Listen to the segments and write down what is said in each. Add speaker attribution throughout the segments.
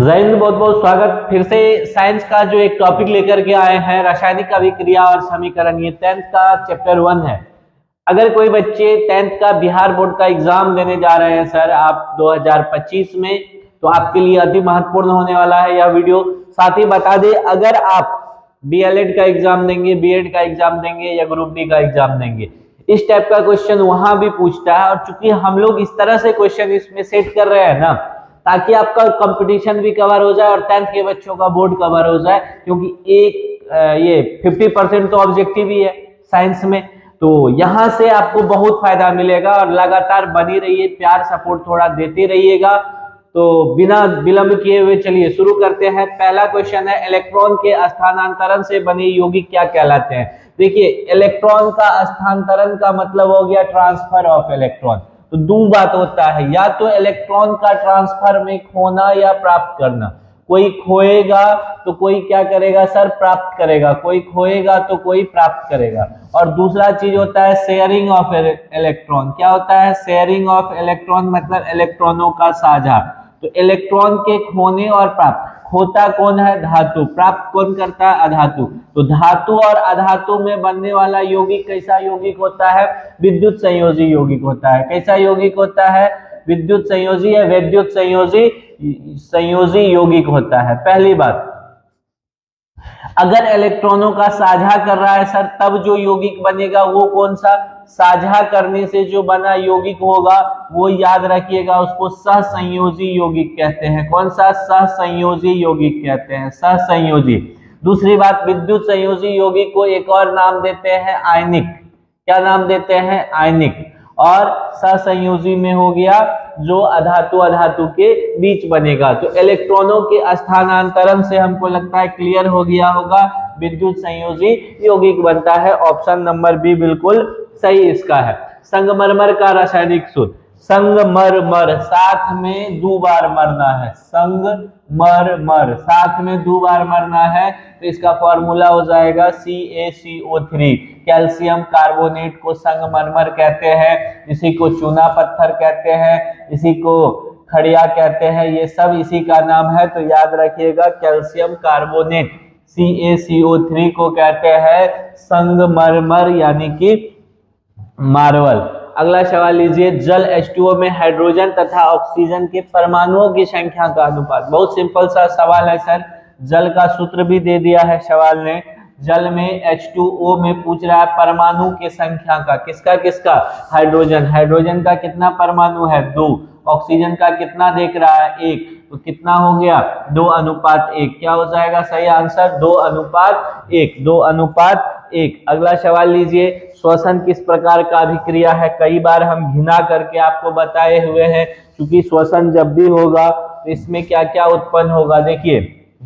Speaker 1: जय हिंद, बहुत बहुत स्वागत। फिर से साइंस का जो एक टॉपिक लेकर के आए हैं, रासायनिक अभिक्रिया और समीकरण। ये 10th का चैप्टर 1 है। अगर कोई बच्चे 10th का बिहार बोर्ड का एग्जाम देने जा रहे हैं सर आप 2025 में, तो आपके लिए अति महत्वपूर्ण होने वाला है यह वीडियो। साथ ही बता दें, अगर आप DLED का एग्जाम देंगे, BEd का एग्जाम देंगे या ग्रुप डी का एग्जाम देंगे, इस टाइप का क्वेश्चन वहां भी पूछता है। और चूंकि हम लोग इस तरह से क्वेश्चन इसमें सेट कर रहे हैं ना, ताकि आपका कंपटीशन भी कवर हो जाए और 10th के बच्चों का बोर्ड कवर हो जाए, क्योंकि ये 50% तो ऑब्जेक्टिव ही है साइंस में। तो यहाँ से आपको बहुत फायदा मिलेगा और लगातार बनी रहिए, प्यार सपोर्ट थोड़ा देते रहिएगा। तो बिना विलंब किए हुए चलिए शुरू करते हैं। पहला क्वेश्चन है, इलेक्ट्रॉन के स्थानांतरण से बने यौगिक क्या कहलाते हैं। देखिए, इलेक्ट्रॉन का स्थानांतरण का मतलब हो गया ट्रांसफर ऑफ इलेक्ट्रॉन। तो दो बात होता है, या तो इलेक्ट्रॉन का ट्रांसफर में खोना या प्राप्त करना। कोई खोएगा तो कोई क्या करेगा सर, प्राप्त करेगा। कोई खोएगा तो कोई प्राप्त करेगा। और दूसरा चीज होता है शेयरिंग ऑफ इलेक्ट्रॉन। क्या होता है शेयरिंग ऑफ इलेक्ट्रॉन, मतलब इलेक्ट्रॉनों का साझा। तो इलेक्ट्रॉन के खोने और प्राप्त, खोता कौन है, धातु, प्राप्त कौन करता है, अधातु। तो धातु और अधातु में बनने वाला यौगिक कैसा यौगिक होता है, विद्युत संयोजी यौगिक होता है। कैसा यौगिक होता है, विद्युत संयोजी या वैद्युत संयोजी यौगिक होता है। पहली बात, अगर इलेक्ट्रॉनों का साझा कर रहा है सर, तब जो यौगिक बनेगा वो कौन सा, साझा करने से जो बना यौगिक होगा वो याद रखिएगा, उसको सहसंयोजी यौगिक कहते हैं। कौन सा, सहसंयोजी यौगिक कहते हैं, सहसंयोजी। दूसरी बात, विद्युत संयोजी यौगिक को एक और नाम देते हैं आयनिक। क्या नाम देते हैं, आयनिक। और सहसंयोजी में हो गया जो अधातु अधातु के बीच बनेगा। तो इलेक्ट्रॉनों के स्थानांतरण से हमको लगता है क्लियर हो गया होगा, विद्युत संयोजी यौगिक बनता है। ऑप्शन नंबर बी बिल्कुल सही इसका है। संगमरमर का रासायनिक सूत्र, संगमरमर साथ में 2 बार मरना है, संगमरमर साथ में 2 बार मरना है। तो इसका फॉर्मूला हो जाएगा CaCO3। कैल्शियम कार्बोनेट को संगमरमर कहते हैं, इसी को चूना पत्थर कहते हैं, इसी को खड़िया कहते हैं, ये सब इसी का नाम है। तो याद रखिएगा, कैल्शियम कार्बोनेट CaCO3 को कहते हैं संगमरमर, यानी कि मार्बल। अगला सवाल लीजिए, जल H2O में हाइड्रोजन तथा ऑक्सीजन के परमाणुओं की संख्या का अनुपात। बहुत सिंपल सा सवाल है सर, जल का सूत्र भी दे दिया है सवाल ने। जल में H2O में पूछ रहा है परमाणु की संख्या का, किसका किसका, हाइड्रोजन। हाइड्रोजन का कितना परमाणु है, 2। ऑक्सीजन का कितना देख रहा है, 1। तो कितना हो गया, 2:1। क्या हो जाएगा सही आंसर, 2:1, 2:1। अगला सवाल लीजिए, श्वसन किस प्रकार का अभिक्रिया है। कई बार हम घिना करके आपको बताए हुए हैं, क्योंकि श्वसन जब भी होगा तो इसमें क्या क्या उत्पन्न होगा। देखिए,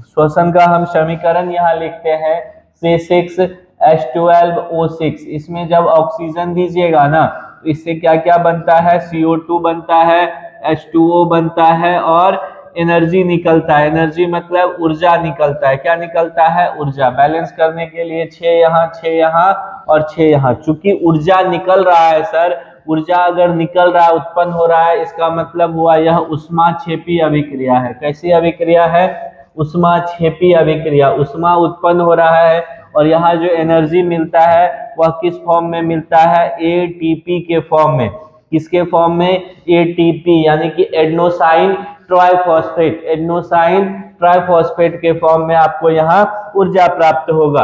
Speaker 1: श्वसन का हम समीकरण यहाँ लिखते हैं, C6H12O6। इसमें जब ऑक्सीजन दीजिएगा ना, तो इससे क्या क्या बनता है, CO2 बनता है, H2O बनता है और एनर्जी निकलता है। एनर्जी मतलब ऊर्जा निकलता है। क्या निकलता है, ऊर्जा। बैलेंस करने के लिए 6 यहाँ, 6 यहाँ और 6 यहाँ। चूंकि ऊर्जा निकल रहा है सर, ऊर्जा अगर निकल रहा है, उत्पन्न हो रहा है, इसका मतलब हुआ यह उष्माक्षेपी अभिक्रिया है। कैसी अभिक्रिया है, उष्माक्षेपी अभिक्रिया। उष्मा उत्पन्न हो रहा है और यहाँ जो एनर्जी मिलता है वह किस फॉर्म में मिलता है, ATP के फॉर्म में। किसके फॉर्म में, ATP, यानी कि एडेनोसाइन ट्राइफॉस्फेट। एडेनोसाइन ट्राइफॉस्फेट के फॉर्म में आपको यहाँ ऊर्जा प्राप्त होगा।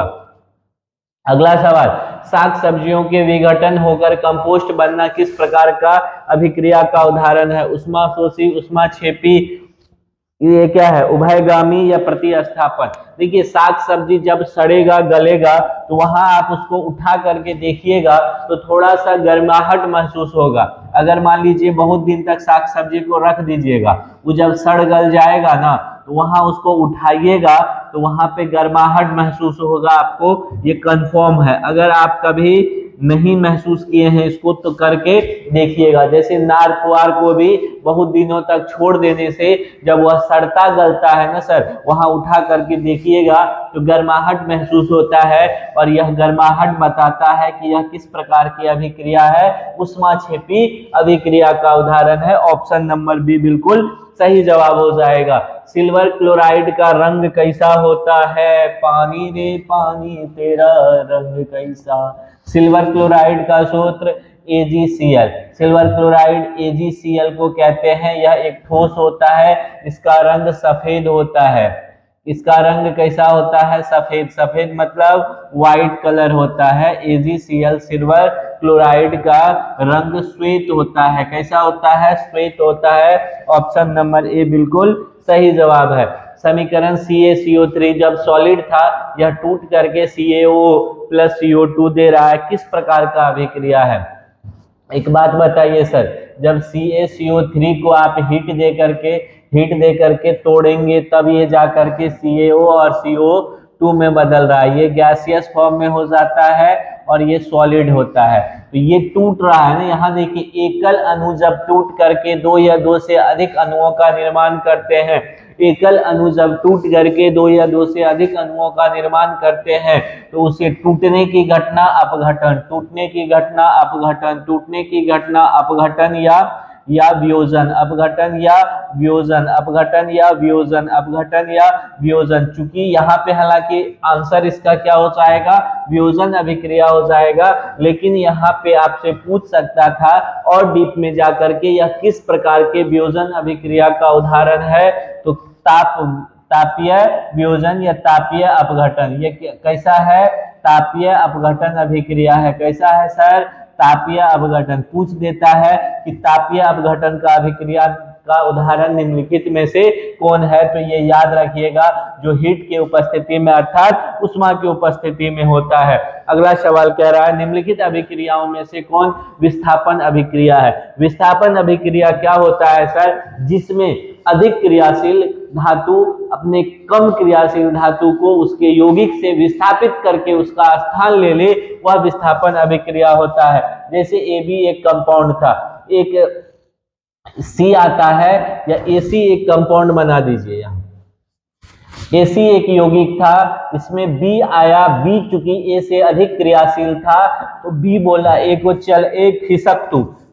Speaker 1: अगला सवाल, साग सब्जियों के विघटन होकर कंपोस्ट बनना किस प्रकार का अभिक्रिया का उदाहरण है। उष्माशोषी, उष्माक्षेपी, ये क्या है, उभयगामी या प्रतिस्थापन। देखिए, साग सब्जी जब सड़ेगा गलेगा तो वहां आप उसको उठा करके देखिएगा तो थोड़ा सा गर्माहट महसूस होगा। अगर मान लीजिए बहुत दिन तक साग सब्जी को रख दीजिएगा, वो जब सड़ गल जाएगा ना, तो वहां उसको उठाइएगा तो वहां पे गर्माहट महसूस होगा आपको, ये कंफर्म है। अगर आप कभी नहीं महसूस किए हैं इसको तो करके देखिएगा। जैसे नार पुआर को भी बहुत दिनों तक छोड़ देने से जब वह सड़ता गलता है ना सर, वहां उठा करके देखिएगा तो गर्माहट महसूस होता है, और यह गर्माहट बताता है कि यह किस प्रकार की अभिक्रिया है, ऊष्माक्षेपी अभिक्रिया का उदाहरण है। ऑप्शन नंबर बी बिल्कुल सही जवाब हो जाएगा। सिल्वर क्लोराइड का रंग कैसा होता है? पानी रे पानी तेरा रंग कैसा। सिल्वर क्लोराइड का सूत्र AgCl। सिल्वर क्लोराइड AgCl को कहते हैं। यह एक ठोस होता है, इसका रंग सफेद होता है। इसका रंग कैसा होता है? सफेद। सफेद मतलब व्हाइट कलर होता है। AgCl सिल्वर क्लोराइड का रंग श्वेत होता है। कैसा होता है? श्वेत होता है। ऑप्शन नंबर ए बिल्कुल सही जवाब है। समीकरण CaCO3 जब सॉलिड था, यह टूट करके CaO प्लस CO2 दे रहा है, किस प्रकार का अभिक्रिया है? एक बात बताइए सर, जब CaCO3 को आप हीट दे करके तोड़ेंगे तब ये जा करके CaO और CO2 में बदल रहा है। ये गैसियस फॉर्म में हो जाता है और ये सॉलिड होता है। तो ये टूट रहा है ना, यहाँ देखिए एकल अणु जब टूट करके दो या दो से अधिक अणुओं का निर्माण करते हैं, एकल अणु जब टूट करके दो या दो से अधिक अणुओं का निर्माण करते हैं तो उसे टूटने की घटना अपघटन, टूटने की घटना अपघटन, टूटने की घटना अपघटन या वियोजन, अपघटन या वियोजन, अपघटन या वियोजन, अपघटन या वियोजन। चूंकि यहाँ पे हालांकि आंसर इसका क्या हो जाएगा? वियोजन अभिक्रिया हो जाएगा, लेकिन यहाँ पे आपसे पूछ सकता था और डीप में जाकर के यह किस प्रकार के वियोजन अभिक्रिया का उदाहरण है, तो तापीय वियोजन या तापीय अपघटन। ये कैसा है? तापीय अपघटन अभिक्रिया है। कैसा है सर? तापीय अपघटन। पूछ देता है कि तापीय अपघटन का अभिक्रिया का उदाहरण निम्नलिखित में से कौन है, तो ये याद रखिएगा, जो हीट के उपस्थिति में अर्थात ऊष्मा की उपस्थिति में होता है। अगला सवाल कह रहा है निम्नलिखित अभिक्रियाओं में से कौन विस्थापन अभिक्रिया है? विस्थापन अभिक्रिया क्या होता है सर? जिसमें अधिक क्रियाशील धातु अपने कम क्रियाशील धातु को उसके यौगिक से विस्थापित करके उसका स्थान ले ले, वह विस्थापन अभिक्रिया होता है। जैसे AB एक कंपाउंड था, एक C आता है, या AC एक कंपाउंड बना दीजिए। यहाँ AC एक यौगिक था, इसमें B आया, B चूंकि A से अधिक क्रियाशील था तो B बोला A को चल A खिसक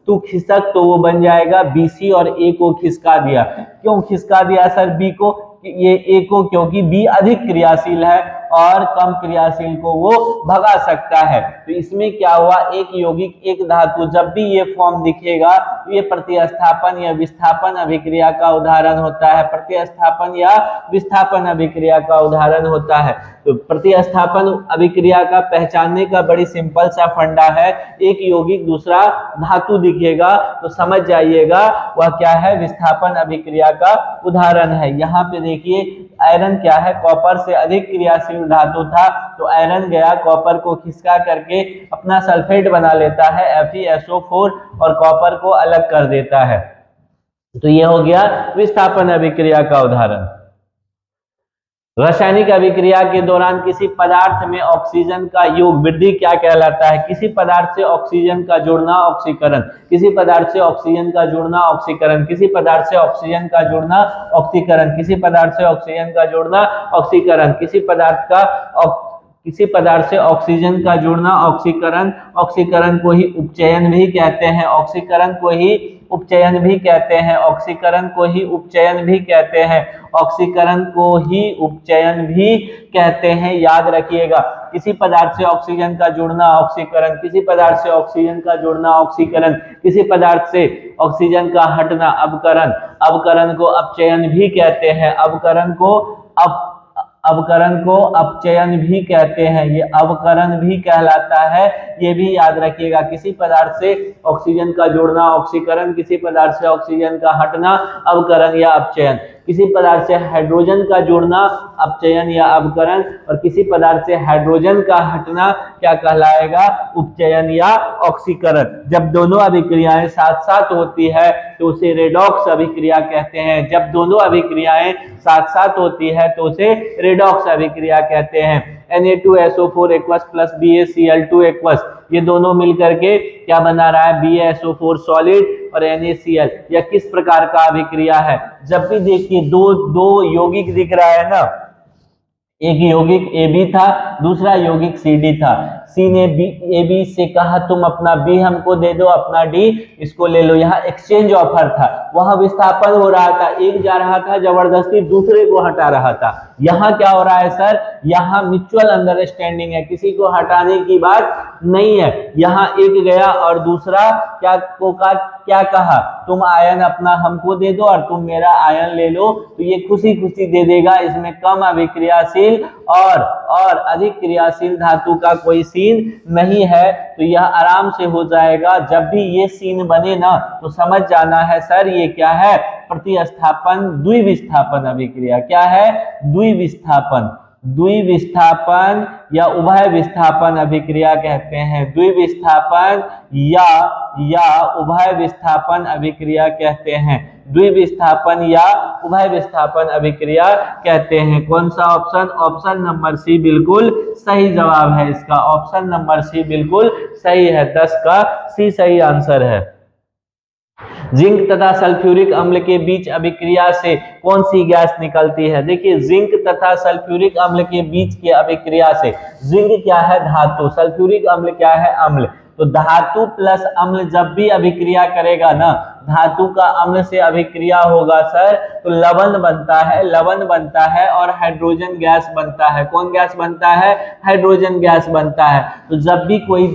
Speaker 1: तू खिसक, तो वो बन जाएगा BC, और A को खिसका दिया। क्यों खिसका दिया सर B को? ये A को, क्योंकि B अधिक क्रियाशील है और कम क्रियाशील को वो भगा सकता है। तो इसमें क्या हुआ? एक यौगिक एक धातु, जब भी ये फॉर्म दिखेगा तो ये प्रतिस्थापन या विस्थापन अभिक्रिया का उदाहरण होता है। प्रतिस्थापन या विस्थापन अभिक्रिया का उदाहरण होता है। तो प्रतिस्थापन अभिक्रिया का पहचानने का बड़ी सिंपल सा फंडा है, एक यौगिक दूसरा धातु दिखेगा तो समझ जाइएगा वह क्या है? विस्थापन अभिक्रिया का उदाहरण है। यहाँ पे देखिए आयरन क्या है? कॉपर से अधिक क्रियाशील धातु था, तो आयरन गया कॉपर को खिसका करके अपना सल्फेट बना लेता है FeSO4 और कॉपर को अलग कर देता है। तो ये हो गया विस्थापन अभिक्रिया का उदाहरण। रासायनिक अभिक्रिया के दौरान किसी पदार्थ में ऑक्सीजन का योग वृद्धि क्या कहलाता है? किसी पदार्थ से ऑक्सीजन का जुड़ना ऑक्सीकरण, किसी पदार्थ से ऑक्सीजन का जुड़ना ऑक्सीकरण, किसी पदार्थ से ऑक्सीजन का जुड़ना ऑक्सीकरण, किसी पदार्थ से ऑक्सीजन का जुड़ना ऑक्सीकरण, किसी पदार्थ से ऑक्सीजन का जुड़ना ऑक्सीकरण। ऑक्सीकरण को ही उपचयन भी कहते हैं, ऑक्सीकरण को ही उपचयन भी कहते हैं, ऑक्सीकरण को ही उपचयन भी कहते हैं, ऑक्सीकरण को ही उपचयन भी कहते हैं। याद रखिएगा, किसी पदार्थ से ऑक्सीजन का जुड़ना ऑक्सीकरण, किसी पदार्थ से ऑक्सीजन का जुड़ना ऑक्सीकरण, किसी पदार्थ से ऑक्सीजन का हटना अवकरण। अवकरण को अपचयन भी कहते हैं, अवकरण को अपचयन भी कहते हैं, ये अवकरण भी कहलाता है। ये भी याद रखिएगा, किसी पदार्थ से ऑक्सीजन का जुड़ना ऑक्सीकरण, किसी पदार्थ से ऑक्सीजन का हटना अवकरण या अपचयन, किसी पदार्थ से हाइड्रोजन का जुड़ना अपचयन या अवकरण, और किसी पदार्थ से हाइड्रोजन का हटना क्या कहलाएगा? उपचयन या ऑक्सीकरण। जब दोनों अभिक्रियाएं साथ साथ होती है तो उसे रेडॉक्स अभिक्रिया कहते हैं। जब दोनों अभिक्रियाएं साथ साथ होती है तो उसे रेडॉक्स अभिक्रिया कहते हैं। Na2SO4 aqueous plus BaCl2 aqueous, ये दोनों मिलकर के क्या बना रहा है? BaSO4 सॉलिड और NaCl, यह किस प्रकार का अभिक्रिया है? जब भी देखिए दो यौगिक दिख रहा है ना, एक यौगिक AB था, दूसरा यौगिक CD था। C ने AB से कहा तुम अपना B हमको दे दो, अपना D इसको ले लो। यहाँ एक्सचेंज ऑफर था, वहां विस्थापन हो रहा था, एक जा रहा था जबरदस्ती दूसरे को हटा रहा था। यहाँ क्या हो रहा है सर? यहाँ म्यूचुअल अंडरस्टैंडिंग है, किसी को हटाने की बात नहीं है। यहाँ एक गया और दूसरा क्या कहा, तुम आयन अपना हमको दे दो और तुम मेरा आयन ले लो, तो ये खुशी खुशी दे देगा। इसमें कम अभिक्रियाशील और अधिक क्रियाशील धातु का कोई सीन नहीं है, तो यह आराम से हो जाएगा। जब भी ये सीन बने ना तो समझ जाना है सर ये क्या है? प्रतिस्थापन द्विविस्थापन अभिक्रिया। क्या है? द्विविस्थापन। द्विविस्थापन या उभय विस्थापन अभिक्रिया कहते हैं। द्विविस्थापन या उभय विस्थापन अभिक्रिया कहते हैं। द्विविस्थापन या उभय विस्थापन अभिक्रिया कहते हैं। कौन सा ऑप्शन? ऑप्शन नंबर सी बिल्कुल सही जवाब है इसका। ऑप्शन नंबर सी बिल्कुल सही है। 10 का सी सही आंसर है। जिंक तथा सल्फ्यूरिक अम्ल के बीच अभिक्रिया से कौन सी गैस निकलती है? देखिए जिंक तथा सल्फ्यूरिक अम्ल के बीच की अभिक्रिया से, जिंक क्या है? धातु। सल्फ्यूरिक अम्ल क्या है? अम्ल। तो धातु प्लस अम्ल जब भी अभिक्रिया करेगा ना, धातु का अम्ल से अभिक्रिया होगा सर, तो लवण बनता है, लवण बनता है और हाइड्रोजन गैस बनता है। कौन गैस बनता है? हाइड्रोजन गैस बनता है। तो जब भी कोई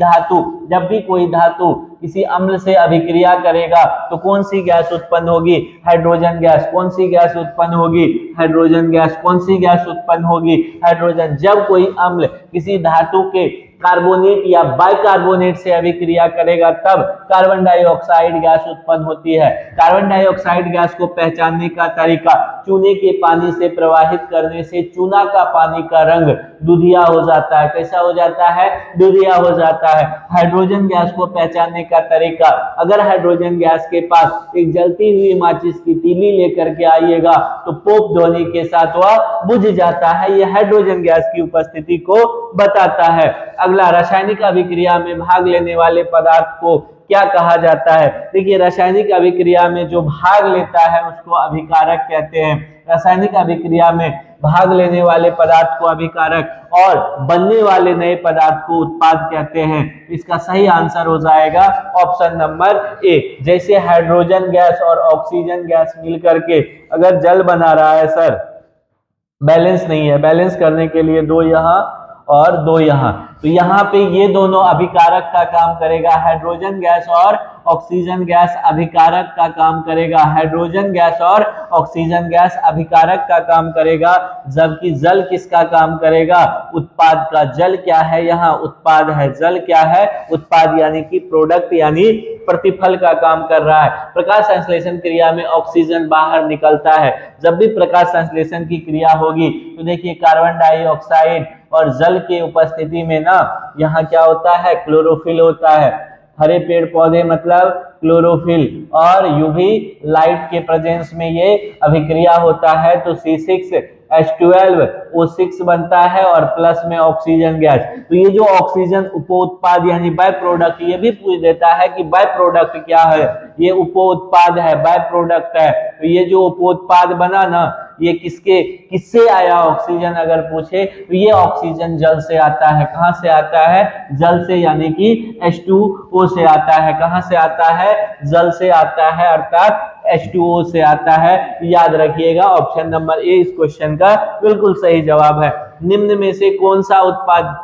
Speaker 1: धातु किसी अम्ल से अभिक्रिया करेगा तो कौन सी गैस उत्पन्न होगी? Hydrogen gas. कौन सी गैस उत्पन्न होगी? Hydrogen gas. कौन सी गैस उत्पन्न होगी? हाइड्रोजन। जब कोई अम्ल किसी धातु के कार्बोनेट या बाइकार्बोनेट से अभिक्रिया करेगा तब कार्बन डाइऑक्साइड गैस उत्पन्न होती है। कार्बन डाइऑक्साइड गैस को पहचानने का तरीका, चूने के पानी से प्रवाहित करने से चूना का पानी का रंग दूधिया हो जाता है। कैसा हो जाता है? दूधिया हो जाता है। हाइड्रोजन गैस को पहचानने का तरीका, अगर हाइड्रोजन गैस के पास एक जलती हुई माचिस की तीली लेकर के आइएगा तो पोप ध्वनि के साथ वह बुझ जाता है। यह हाइड्रोजन गैस की उपस्थिति को बताता है। अगला, रासायनिक अभिक्रिया में भाग लेने वाले पदार्थ को क्या कहा जाता है? देखिए रासायनिक अभिक्रिया में जो भाग लेता है उसको अभिकारक कहते हैं। रासायनिक अभिक्रिया में भाग लेने वाले पदार्थ को अभिकारक और बनने वाले नए पदार्थ को उत्पाद कहते हैं। इसका सही आंसर हो जाएगा ऑप्शन नंबर ए। जैसे हाइड्रोजन गैस और ऑक्सीजन गैस मिलकर के अगर जल बना रहा है सर, बैलेंस नहीं है, बैलेंस करने के लिए 2 यहाँ और 2 यहाँ, तो यहाँ पे ये दोनों अभिकारक का काम करेगा। हाइड्रोजन गैस और ऑक्सीजन गैस अभिकारक का काम करेगा। हाइड्रोजन गैस और ऑक्सीजन गैस अभिकारक का काम करेगा, जबकि जल किसका काम करेगा? उत्पाद का। जल क्या है? यहाँ उत्पाद है। जल क्या है? उत्पाद, यानी कि प्रोडक्ट, यानी प्रतिफल का काम कर रहा है। प्रकाश संश्लेषण क्रिया में ऑक्सीजन बाहर निकलता है। जब भी प्रकाश संश्लेषण की क्रिया होगी तो देखिए कार्बन डाइऑक्साइड और जल के उपस्थिति में ना यहाँ क्या होता है? क्लोरोफिल होता है। हरे पेड़ पौधे मतलब क्लोरोफिल, और यूवी लाइट के प्रेजेंस में ये अभिक्रिया होता है तो C6H12O6 बनता है और प्लस में ऑक्सीजन गैस। तो ये जो ऑक्सीजन उपोत्पाद यानी बाय प्रोडक्ट, ये भी पूछ देता है कि बाय प्रोडक्ट क्या है? ये उपोत्पाद है, बाय प्रोडक्ट है। तो ये जो उपोत्पाद बना ना, ये किससे आया? ऑक्सीजन अगर पूछे तो ये ऑक्सीजन जल से आता है। कहां से आता है? जल से, यानी कि H2O से आता है। कहां से आता है? जल से आता है, अर्थात H2O से आता है। याद रखिएगा ऑप्शन नंबर ए इस क्वेश्चन का बिल्कुल सही जवाब है। निम्न में से कौन सा उत्पाद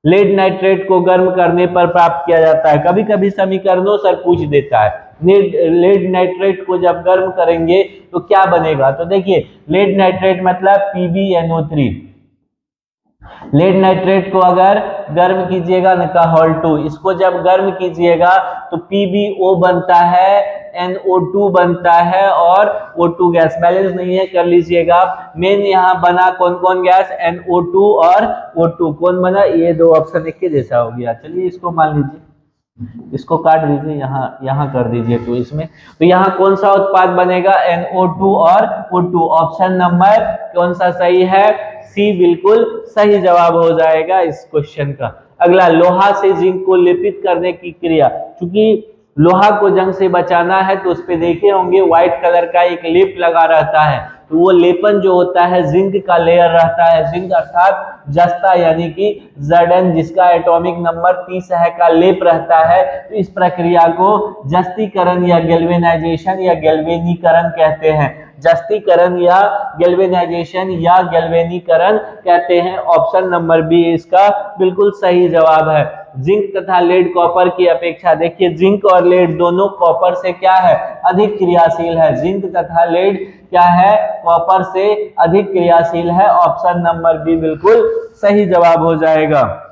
Speaker 1: लेड नाइट्रेट को गर्म करने पर प्राप्त किया जाता है? कभी कभी समीकरणों सर पूछ देता है। लेड नाइट्रेट को जब गर्म करेंगे तो क्या बनेगा? तो देखिए लेड नाइट्रेट मतलब PbNO3। लेड नाइट्रेट को अगर गर्म कीजिएगा ना का हॉल 2, इसको जब गर्म कीजिएगा तो PbO बनता है, NO2 बनता है और O2 गैस। बैलेंस नहीं है, कर लीजिएगा। मेन यहाँ बना कौन कौन गैस? NO2 और O2। कौन बना? ये 2 ऑप्शन एक के जैसा हो गया। चलिए इसको मान लीजिए, इसको काट दीजिए, यहाँ कर दीजिए। तो इसमें तो यहाँ कौन सा उत्पाद बनेगा? NO2 और O2। ऑप्शन नंबर कौन सा सही है? सी बिल्कुल सही जवाब हो जाएगा इस क्वेश्चन का। अगला, लोहा से जिंक को लेपित करने की क्रिया। चूंकि लोहा को जंग से बचाना है तो उस पे देखे होंगे व्हाइट कलर का एक लेप लगा रहता है, तो वो लेपन जो होता है जिंक का लेयर रहता है, जिंक अर्थात जस्ता यानी कि Zn जिसका एटॉमिक नंबर 30 है का लेप रहता है। तो इस प्रक्रिया को जस्तीकरण या गैल्वेनाइजेशन या गैल्वेनीकरण कहते हैं। जस्तीकरण या गैल्वेनाइजेशन या गैल्वेनीकरण कहते हैं। ऑप्शन नंबर बी इसका बिल्कुल सही जवाब है। जिंक तथा लेड कॉपर की अपेक्षा, देखिए जिंक और लेड दोनों कॉपर से क्या है, अधिक क्रियाशील है। जिंक तथा लेड क्या है, कॉपर से अधिक क्रियाशील है। ऑप्शन नंबर बी बिल्कुल सही जवाब हो जाएगा।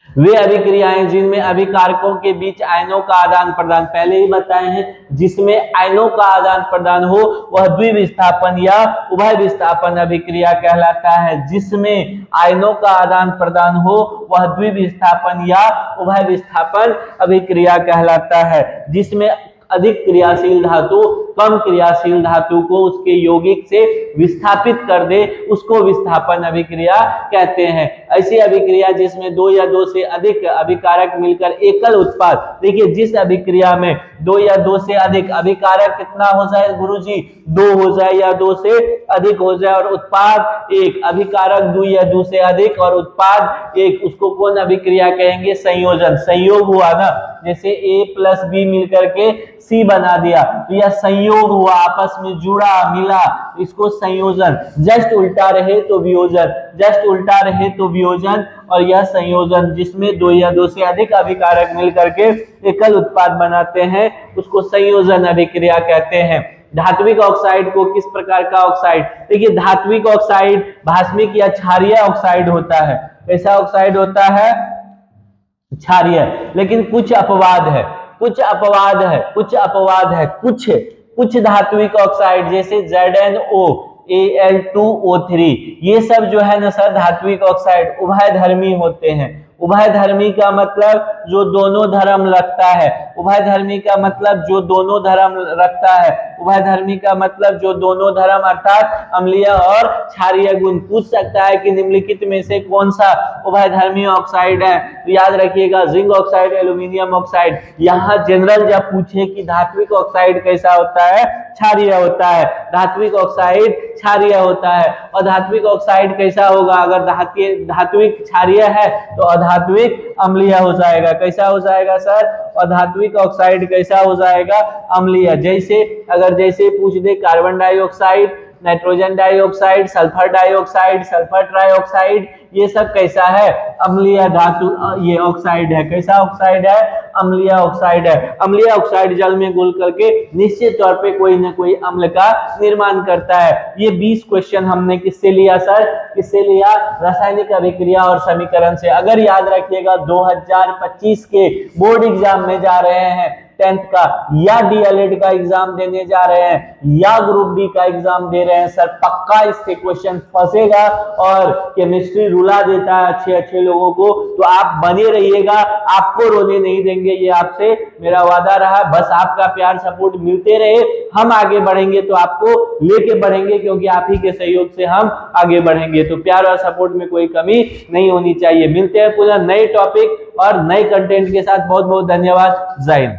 Speaker 1: वे अभिक्रियाएं जिनमें अभिकारकों के बीच आयनों का आदान प्रदान, पहले ही बताए हैं, जिसमें आयनों का आदान प्रदान हो वह द्विविस्थापन या उभय विस्थापन अभिक्रिया कहलाता है। जिसमें आयनों का आदान प्रदान हो वह द्विविस्थापन या उभय विस्थापन अभिक्रिया कहलाता है। जिसमें अधिक क्रियाशील धातु कम क्रियाशील धातु को उसके यौगिक से विस्थापित कर दे उसको विस्थापन अभिक्रिया कहते हैं। ऐसी अभिक्रिया जिसमें दो या दो से अधिक अभिकारक मिलकर एकल उत्पाद, देखिए जिस अभिक्रिया में दो या दो से अधिक अभिकारक कितना हो जाए गुरुजी, दो हो जाए या दो से अधिक हो जाए और उत्पाद एक, अभिकारक दो या दो से अधिक और उत्पाद एक, उसको कौन अभिक्रिया कहेंगे, संयोजन। संयोग हुआ ना, जैसे A प्लस बी मिलकर के C बना दिया तो यह संयोग हुआ, आपस में जुड़ा मिला, इसको संयोजन। जस्ट उल्टा रहे तो वियोजन, जस्ट उल्टा रहे तो वियोजन और यह संयोजन जिसमें दो या दो से अधिक अभिकारक मिलकर के एकल उत्पाद बनाते हैं उसको संयोजन अभिक्रिया कहते हैं। धात्विक ऑक्साइड को किस प्रकार का ऑक्साइड, देखिए धात्विक ऑक्साइड भास्मिक या क्षारीय ऑक्साइड होता है। कैसा ऑक्साइड होता है, क्षारीय। लेकिन कुछ अपवाद है, कुछ अपवाद है, कुछ अपवाद है। कुछ धात्विक ऑक्साइड जैसे ZnO, Al2O3 ये सब जो है ना सर धात्विक ऑक्साइड उभयधर्मी होते हैं। उभयधर्मी का मतलब जो दोनों धर्म रखता है, उभयधर्मी का मतलब जो दोनों धर्म रखता है, उभयधर्मी का मतलब जो दोनों धर्म अर्थात अम्लीय और क्षारीय गुण। पूछ सकता है कि निम्नलिखित में से कौन सा उभयधर्मी ऑक्साइड है, तो याद रखिएगा जिंक ऑक्साइड, एल्यूमिनियम ऑक्साइड। यहाँ जनरल जब पूछे कि धात्विक ऑक्साइड कैसा होता है, क्षारीय होता है, धात्विक ऑक्साइड क्षारीय होता है। और धात्विक ऑक्साइड कैसा होगा, अगर धात्विक क्षारीय है तो अधात्विक अम्लीय हो जाएगा। कैसा हो जाएगा सर, अधात्विक ऑक्साइड कैसा हो जाएगा, अम्लीय। जैसे पूछ दे carbon dioxide, nitrogen dioxide, sulphur dioxide, sulphur trioxide, ये सब कैसा है, अम्लीय धातु, ये ऑक्साइड है। कैसा ऑक्साइड है, अम्लीय ऑक्साइड है। अम्लीय ऑक्साइड जल में घुल करके निश्चित तौर पे कोई ना कोई अम्ल का निर्माण करता है। ये 20 क्वेश्चन हमने किससे लिया सर, किससे लिया, रासायनिक अभिक्रिया और समीकरण से। अगर याद रखिएगा 2025 के बोर्ड एग्जाम में जा रहे हैं 10th का या डीएलएड का एग्जाम देने जा रहे हैं या ग्रुप डी का एग्जाम दे रहे हैं सर, पक्का इससे क्वेश्चन फंसेगा और केमिस्ट्री रुला देता है अच्छे अच्छे लोगों को। तो आप बने रहिएगा, आपको रोने नहीं देंगे, ये आपसे मेरा वादा रहा। बस आपका प्यार सपोर्ट मिलते रहे, हम आगे बढ़ेंगे तो आपको लेके बढ़ेंगे, क्योंकि आप ही के सहयोग से हम आगे बढ़ेंगे। तो प्यार और सपोर्ट में कोई कमी नहीं होनी चाहिए। मिलते हैं पुनः नए टॉपिक और नए कंटेंट के साथ। बहुत बहुत धन्यवाद। जय हिंद।